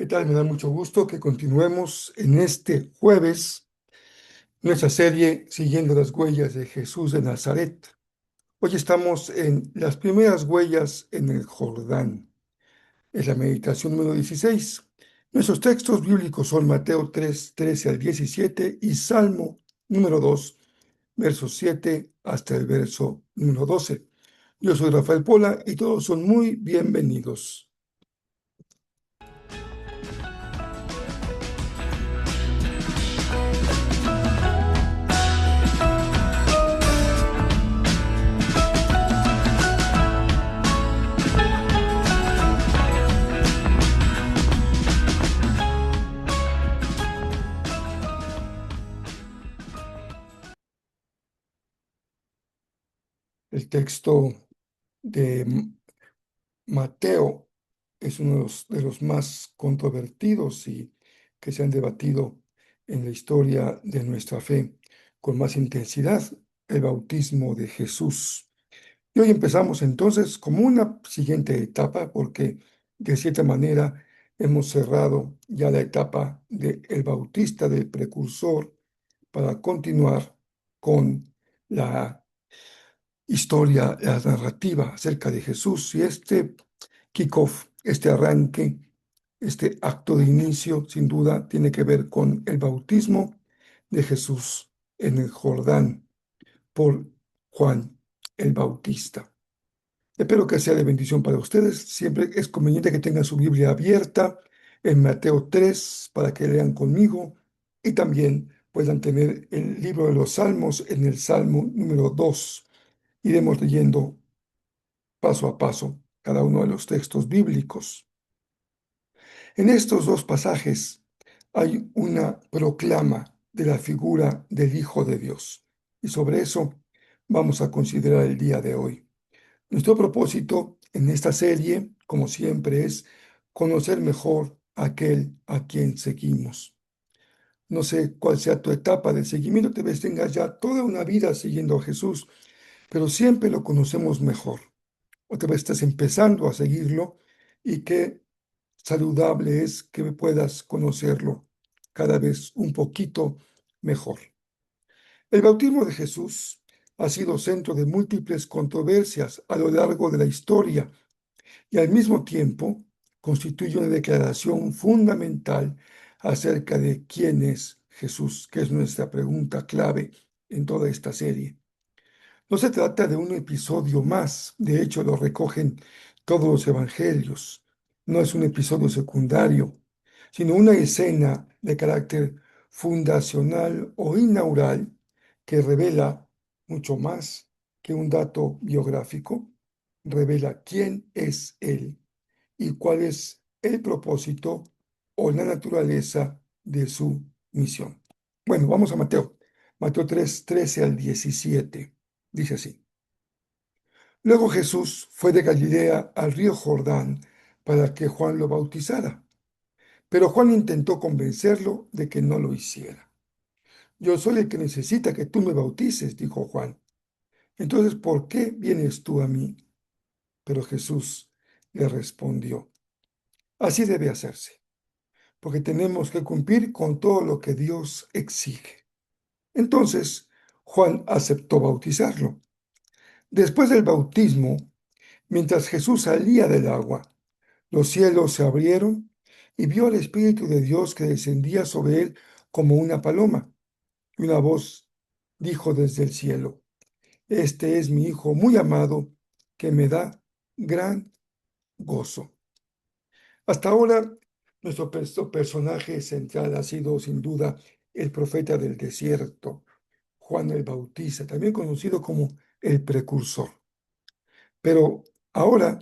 ¿Qué tal? Me da mucho gusto que continuemos en este jueves nuestra serie Siguiendo las huellas de Jesús de Nazaret. Hoy estamos en las primeras huellas en el Jordán. Es la meditación número 16. Nuestros textos bíblicos son Mateo 3, 13 al 17 y Salmo número 2, versos 7 hasta el verso número 12. Yo soy Rafael Pola y todos son muy bienvenidos. El texto de Mateo es uno de los más controvertidos y que se han debatido en la historia de nuestra fe con más intensidad, el bautismo de Jesús. Y hoy empezamos entonces como una siguiente etapa, porque de cierta manera hemos cerrado ya la etapa del bautista, del precursor, para continuar con la historia, la narrativa acerca de Jesús. Y este kickoff, este arranque, este acto de inicio, sin duda, tiene que ver con el bautismo de Jesús en el Jordán por Juan el Bautista. Espero que sea de bendición para ustedes. Siempre es conveniente que tengan su Biblia abierta en Mateo 3 para que lean conmigo y también puedan tener el libro de los Salmos en el Salmo número 2. Iremos leyendo paso a paso cada uno de los textos bíblicos. En estos dos pasajes hay una proclama de la figura del Hijo de Dios y sobre eso vamos a considerar el día de hoy. Nuestro propósito en esta serie, como siempre, es conocer mejor a aquel a quien seguimos. No sé cuál sea tu etapa de seguimiento, tal vez tengas ya toda una vida siguiendo a Jesús, pero siempre lo conocemos mejor. Otra vez estás empezando a seguirlo y qué saludable es que puedas conocerlo cada vez un poquito mejor. El bautismo de Jesús ha sido centro de múltiples controversias a lo largo de la historia y al mismo tiempo constituye una declaración fundamental acerca de quién es Jesús, que es nuestra pregunta clave en toda esta serie. No se trata de un episodio más, de hecho lo recogen todos los evangelios. No es un episodio secundario, sino una escena de carácter fundacional o inaugural que revela mucho más que un dato biográfico, revela quién es Él y cuál es el propósito o la naturaleza de su misión. Bueno, vamos a Mateo. Mateo 3, 13 al 17. Dice así. Luego Jesús fue de Galilea al río Jordán para que Juan lo bautizara. Pero Juan intentó convencerlo de que no lo hiciera. Yo soy el que necesita que tú me bautices, dijo Juan. Entonces, ¿por qué vienes tú a mí? Pero Jesús le respondió, así debe hacerse, porque tenemos que cumplir con todo lo que Dios exige. Entonces, Juan aceptó bautizarlo. Después del bautismo, mientras Jesús salía del agua, los cielos se abrieron y vio al Espíritu de Dios que descendía sobre él como una paloma. Y una voz dijo desde el cielo, este es mi Hijo muy amado, que me da gran gozo. Hasta ahora, nuestro personaje central ha sido sin duda el profeta del desierto, Juan el Bautista, también conocido como el precursor. Pero ahora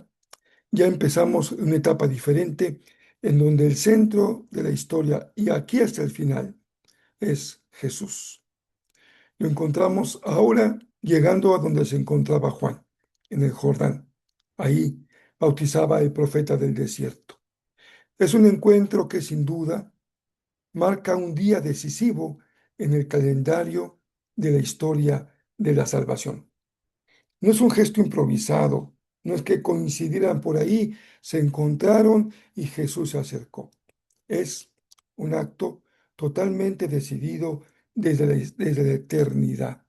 ya empezamos una etapa diferente en donde el centro de la historia, y aquí hasta el final, es Jesús. Lo encontramos ahora llegando a donde se encontraba Juan, en el Jordán. Ahí bautizaba el profeta del desierto. Es un encuentro que sin duda marca un día decisivo en el calendario de la historia de la salvación. No es un gesto improvisado, no es que coincidieran por ahí, se encontraron y Jesús se acercó. Es un acto totalmente decidido desde la eternidad.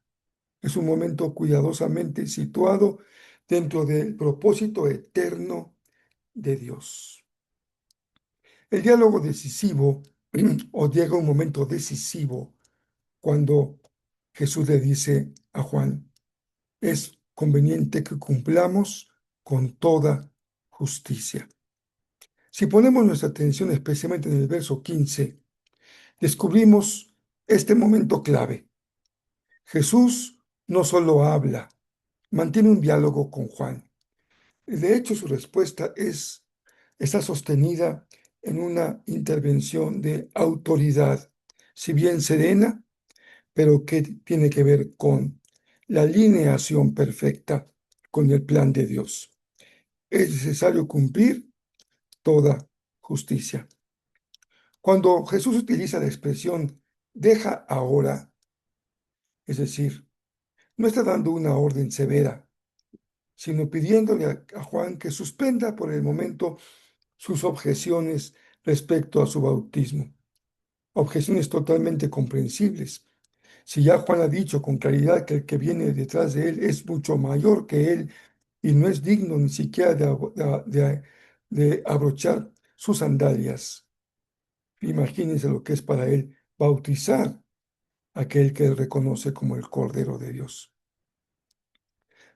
Es un momento cuidadosamente situado dentro del propósito eterno de Dios. El diálogo decisivo o llega un momento decisivo cuando Jesús le dice a Juan, es conveniente que cumplamos con toda justicia. Si ponemos nuestra atención especialmente en el verso 15, descubrimos este momento clave. Jesús no solo habla, mantiene un diálogo con Juan. De hecho, su respuesta está sostenida en una intervención de autoridad, si bien serena, pero que tiene que ver con la alineación perfecta con el plan de Dios. Es necesario cumplir toda justicia. Cuando Jesús utiliza la expresión deja ahora, es decir, no está dando una orden severa, sino pidiéndole a Juan que suspenda por el momento sus objeciones respecto a su bautismo. Objeciones totalmente comprensibles. Si ya Juan ha dicho con claridad que el que viene detrás de él es mucho mayor que él y no es digno ni siquiera de abrochar sus sandalias, imagínense lo que es para él bautizar a aquel que él reconoce como el Cordero de Dios.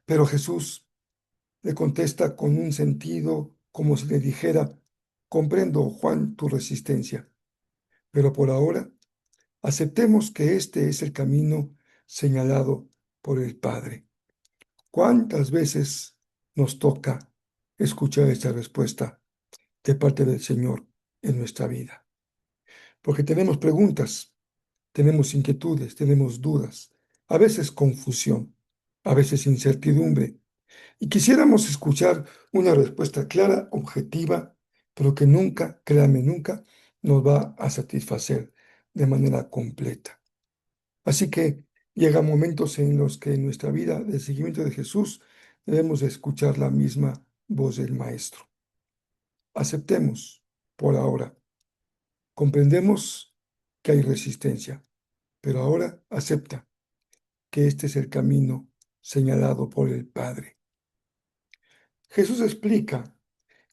Pero Jesús le contesta con un sentido como si le dijera, comprendo, Juan, tu resistencia, pero por ahora aceptemos que este es el camino señalado por el Padre. ¿Cuántas veces nos toca escuchar esta respuesta de parte del Señor en nuestra vida? Porque tenemos preguntas, tenemos inquietudes, tenemos dudas, a veces confusión, a veces incertidumbre, y quisiéramos escuchar una respuesta clara, objetiva, pero que nunca, créame, nunca nos va a satisfacer de manera completa. Así que llegan momentos en los que en nuestra vida de seguimiento de Jesús debemos de escuchar la misma voz del Maestro. Aceptemos por ahora. Comprendemos que hay resistencia, pero ahora acepta que este es el camino señalado por el Padre. Jesús explica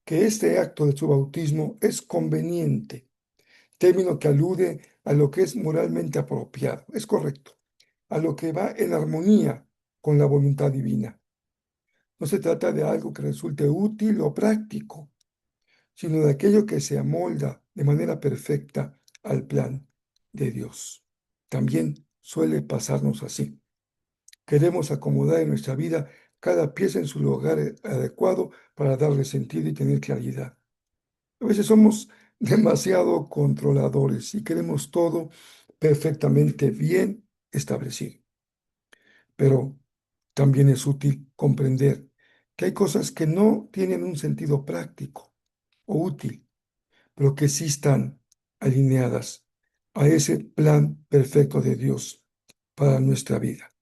que este acto de su bautismo es conveniente, término que alude a lo que es moralmente apropiado, es correcto, a lo que va en armonía con la voluntad divina. No se trata de algo que resulte útil o práctico, sino de aquello que se amolda de manera perfecta al plan de Dios. También suele pasarnos así. Queremos acomodar en nuestra vida cada pieza en su lugar adecuado para darle sentido y tener claridad. A veces somos demasiado controladores y queremos todo perfectamente bien establecido. Pero también es útil comprender que hay cosas que no tienen un sentido práctico o útil, pero que sí están alineadas a ese plan perfecto de Dios para nuestra vida.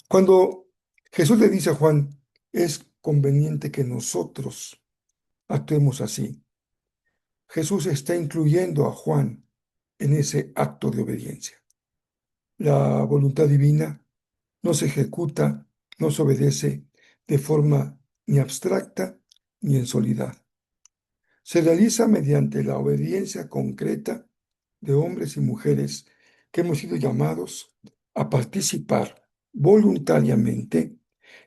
Cuando Jesús le dice a Juan, es conveniente que nosotros actuemos así, Jesús está incluyendo a Juan en ese acto de obediencia. La voluntad divina no se ejecuta, no se obedece de forma ni abstracta ni en soledad. Se realiza mediante la obediencia concreta de hombres y mujeres que hemos sido llamados a participar voluntariamente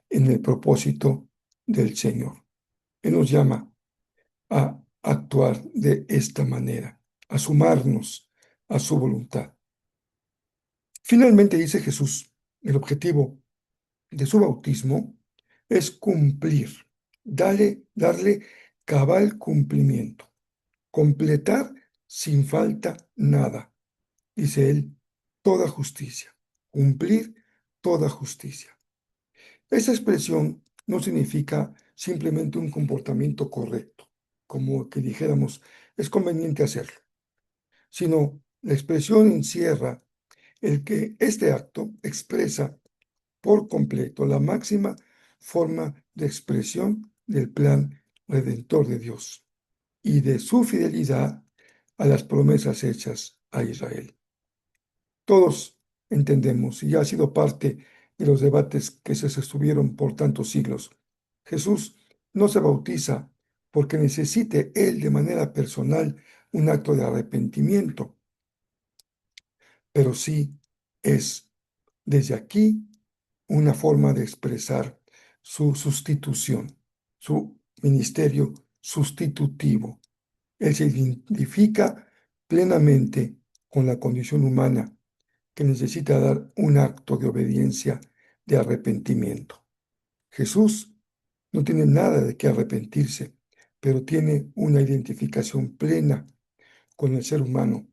en el propósito del Señor. Él nos llama a actuar de esta manera, a sumarnos a su voluntad. Finalmente dice Jesús, el objetivo de su bautismo es cumplir, darle cabal cumplimiento, completar sin falta nada, dice él, toda justicia, cumplir toda justicia. Esa expresión no significa simplemente un comportamiento correcto, como que dijéramos, es conveniente hacerlo, sino la expresión encierra el que este acto expresa por completo la máxima forma de expresión del plan redentor de Dios y de su fidelidad a las promesas hechas a Israel. Todos entendemos, y ya ha sido parte de los debates que se sostuvieron por tantos siglos. Jesús no se bautiza porque necesite él de manera personal un acto de arrepentimiento, pero sí es desde aquí una forma de expresar su sustitución, su ministerio sustitutivo. Él se identifica plenamente con la condición humana que necesita dar un acto de obediencia, de arrepentimiento. Jesús no tiene nada de qué arrepentirse, pero tiene una identificación plena con el ser humano,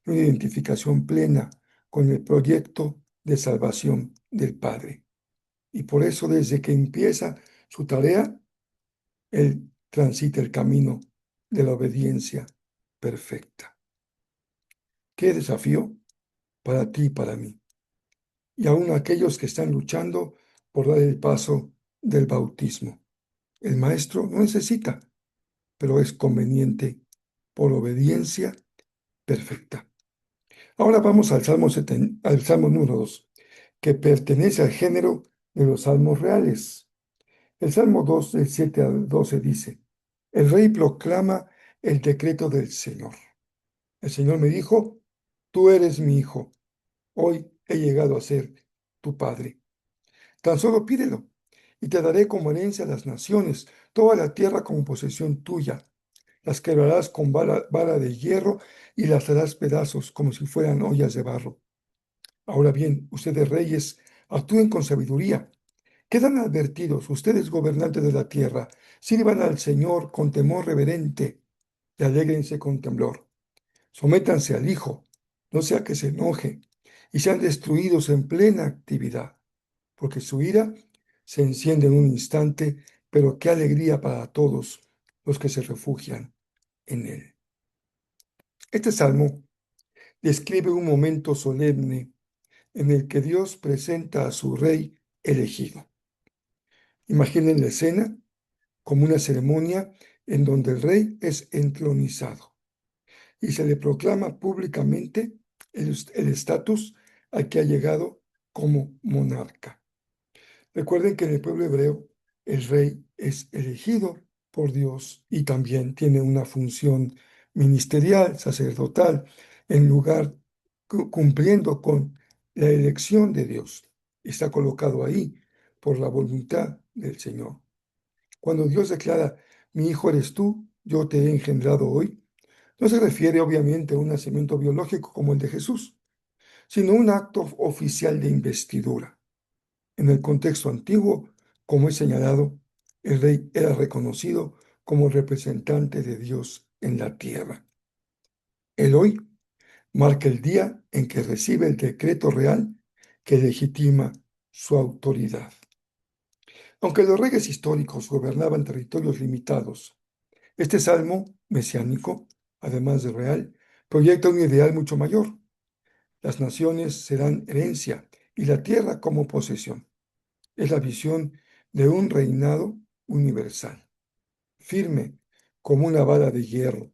una identificación plena con el proyecto de salvación del Padre. Y por eso desde que empieza su tarea, Él transita el camino de la obediencia perfecta. ¿Qué desafío para ti y para mí? Y aún aquellos que están luchando por dar el paso del bautismo. El maestro no necesita, pero es conveniente por obediencia perfecta. Ahora vamos al Salmo número 2, que pertenece al género de los salmos reales. El Salmo 2, del 7 al 12 dice, el rey proclama el decreto del Señor. El Señor me dijo, tú eres mi hijo, hoy he llegado a ser tu padre. Tan solo pídelo, y te daré como herencia a las naciones, toda la tierra como posesión tuya. Las quebrarás con vara de hierro y las harás pedazos como si fueran ollas de barro. Ahora bien, ustedes reyes, actúen con sabiduría. Quedan advertidos, ustedes gobernantes de la tierra, sirvan al Señor con temor reverente y alégrense con temblor. Sométanse al Hijo, no sea que se enoje y sean destruidos en plena actividad, porque su ira se enciende en un instante, pero qué alegría para todos los que se refugian en él. Este salmo describe un momento solemne en el que Dios presenta a su rey elegido. Imaginen la escena como una ceremonia en donde el rey es entronizado y se le proclama públicamente el estatus al que ha llegado como monarca. Recuerden que en el pueblo hebreo el rey es elegido por Dios y también tiene una función ministerial, sacerdotal, en lugar cumpliendo con la elección de Dios. Está colocado ahí por la voluntad del Señor. Cuando Dios declara, mi hijo eres tú, yo te he engendrado hoy, no se refiere obviamente a un nacimiento biológico como el de Jesús, sino un acto oficial de investidura. En el contexto antiguo, como he señalado, el rey era reconocido como representante de Dios en la tierra. El hoy marca el día en que recibe el decreto real que legitima su autoridad. Aunque los reyes históricos gobernaban territorios limitados, este salmo mesiánico, además de real, proyecta un ideal mucho mayor. Las naciones serán herencia y la tierra como posesión. Es la visión de un reinado universal, firme como una vara de hierro,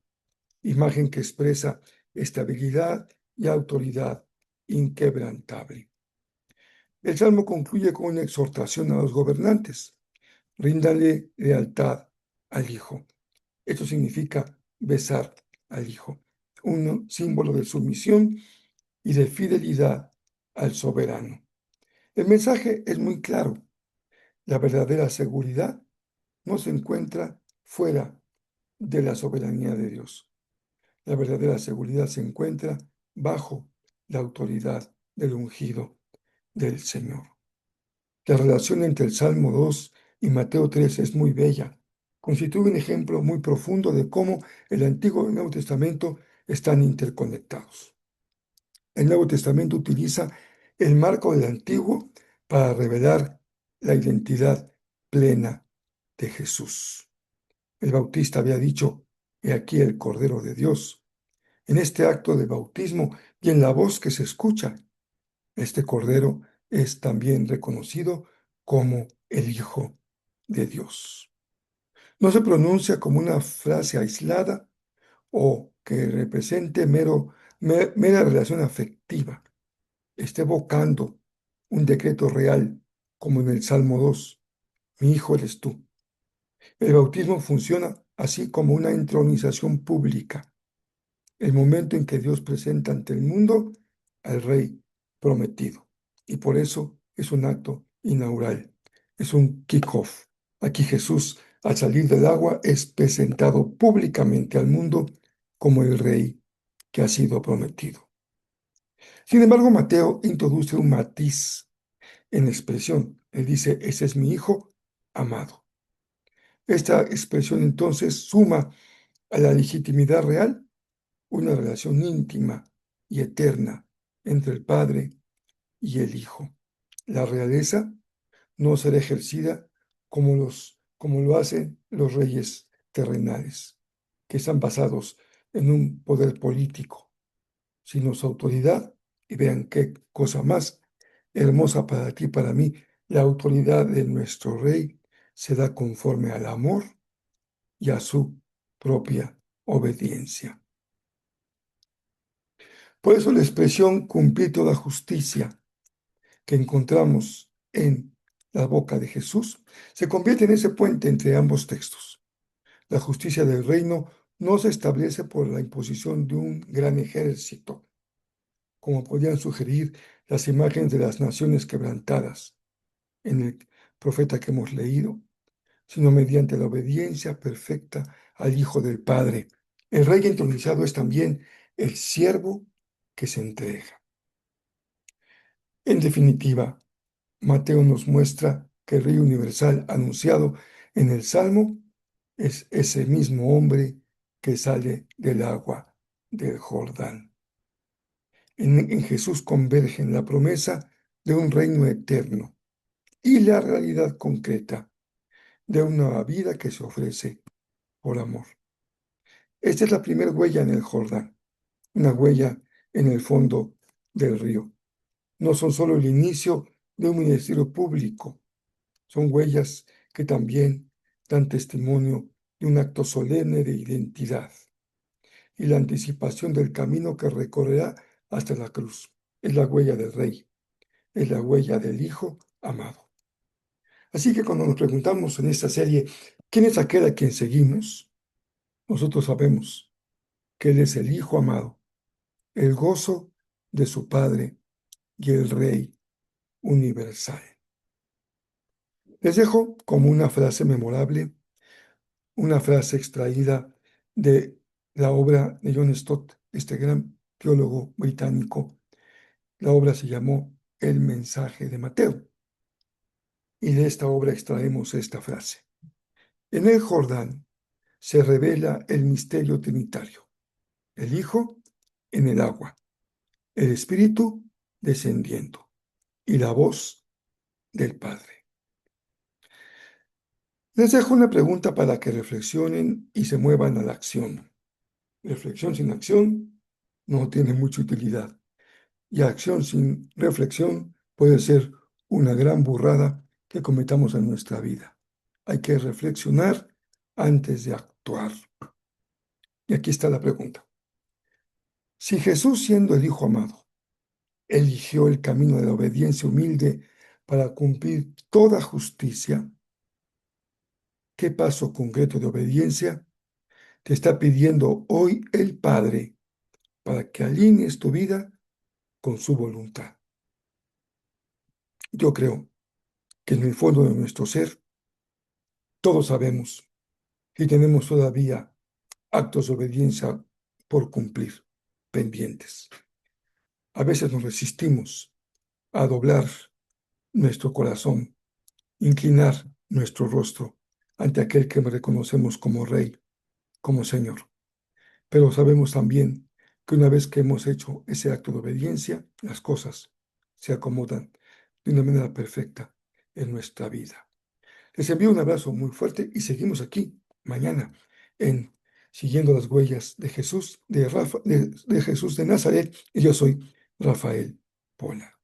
imagen que expresa estabilidad y autoridad inquebrantable. El salmo concluye con una exhortación a los gobernantes. Ríndale lealtad al Hijo. Esto significa besar al Hijo, un símbolo de sumisión y de fidelidad al soberano. El mensaje es muy claro. La verdadera seguridad no se encuentra fuera de la soberanía de Dios. La verdadera seguridad se encuentra bajo la autoridad del ungido del Señor. La relación entre el Salmo 2 y Mateo 3 es muy bella. Constituye un ejemplo muy profundo de cómo el Antiguo y el Nuevo Testamento están interconectados. El Nuevo Testamento utiliza el marco del Antiguo para revelar la identidad plena de Jesús. El Bautista había dicho, he aquí el Cordero de Dios. En este acto de bautismo y en la voz que se escucha, este Cordero es también reconocido como el Hijo de Dios. No se pronuncia como una frase aislada o que represente mera relación afectiva, esté evocando un decreto real, como en el Salmo 2, mi hijo eres tú. El bautismo funciona así como una entronización pública, el momento en que Dios presenta ante el mundo al Rey prometido. Y por eso es un acto inaugural, es un kick-off. Aquí Jesús, al salir del agua, es presentado públicamente al mundo como el Rey que ha sido prometido. Sin embargo, Mateo introduce un matiz en la expresión. Él dice, ese es mi hijo amado. Esta expresión entonces suma a la legitimidad real una relación íntima y eterna entre el Padre y el Hijo. La realeza no será ejercida como lo hacen los reyes terrenales, que están basados en un poder político, sino su autoridad, y vean qué cosa más hermosa para ti, para mí, la autoridad de nuestro Rey se da conforme al amor y a su propia obediencia. Por eso la expresión cumplir toda justicia que encontramos en la boca de Jesús se convierte en ese puente entre ambos textos. La justicia del reino no se establece por la imposición de un gran ejército, como podían sugerir las imágenes de las naciones quebrantadas en el profeta que hemos leído, sino mediante la obediencia perfecta al Hijo del Padre. El Rey entronizado es también el siervo que se entrega. En definitiva, Mateo nos muestra que el Rey universal anunciado en el Salmo es ese mismo hombre que sale del agua del Jordán. En Jesús convergen la promesa de un reino eterno y la realidad concreta de una nueva vida que se ofrece por amor. Esta es la primera huella en el Jordán, una huella en el fondo del río. No son solo el inicio de un ministerio público, son huellas que también dan testimonio de un acto solemne de identidad y la anticipación del camino que recorrerá hasta la cruz. Es la huella del Rey, es la huella del Hijo amado. Así que cuando nos preguntamos en esta serie, ¿quién es aquel a quien seguimos? Nosotros sabemos que Él es el Hijo amado, el gozo de su Padre y el Rey universal. Les dejo como una frase memorable, una frase extraída de la obra de John Stott, este gran teólogo británico. La obra se llamó El mensaje de Mateo. Y de esta obra extraemos esta frase. En el Jordán se revela el misterio trinitario. El Hijo en el agua, el Espíritu descendiendo y la voz del Padre. Les dejo una pregunta para que reflexionen y se muevan a la acción. Reflexión sin acción no tiene mucha utilidad. Y acción sin reflexión puede ser una gran burrada que cometamos en nuestra vida. Hay que reflexionar antes de actuar. Y aquí está la pregunta. Si Jesús, siendo el Hijo amado, eligió el camino de la obediencia humilde para cumplir toda justicia, ¿qué paso concreto de obediencia te está pidiendo hoy el Padre para que alinees tu vida con su voluntad? Yo creo que en el fondo de nuestro ser todos sabemos y tenemos todavía actos de obediencia por cumplir, pendientes. A veces nos resistimos a doblar nuestro corazón, inclinar nuestro rostro ante aquel que reconocemos como Rey, como Señor. Pero sabemos también que una vez que hemos hecho ese acto de obediencia, las cosas se acomodan de una manera perfecta en nuestra vida. Les envío un abrazo muy fuerte y seguimos aquí mañana en Siguiendo las huellas de Jesús, de Jesús de Nazaret, y yo soy Rafael Pola.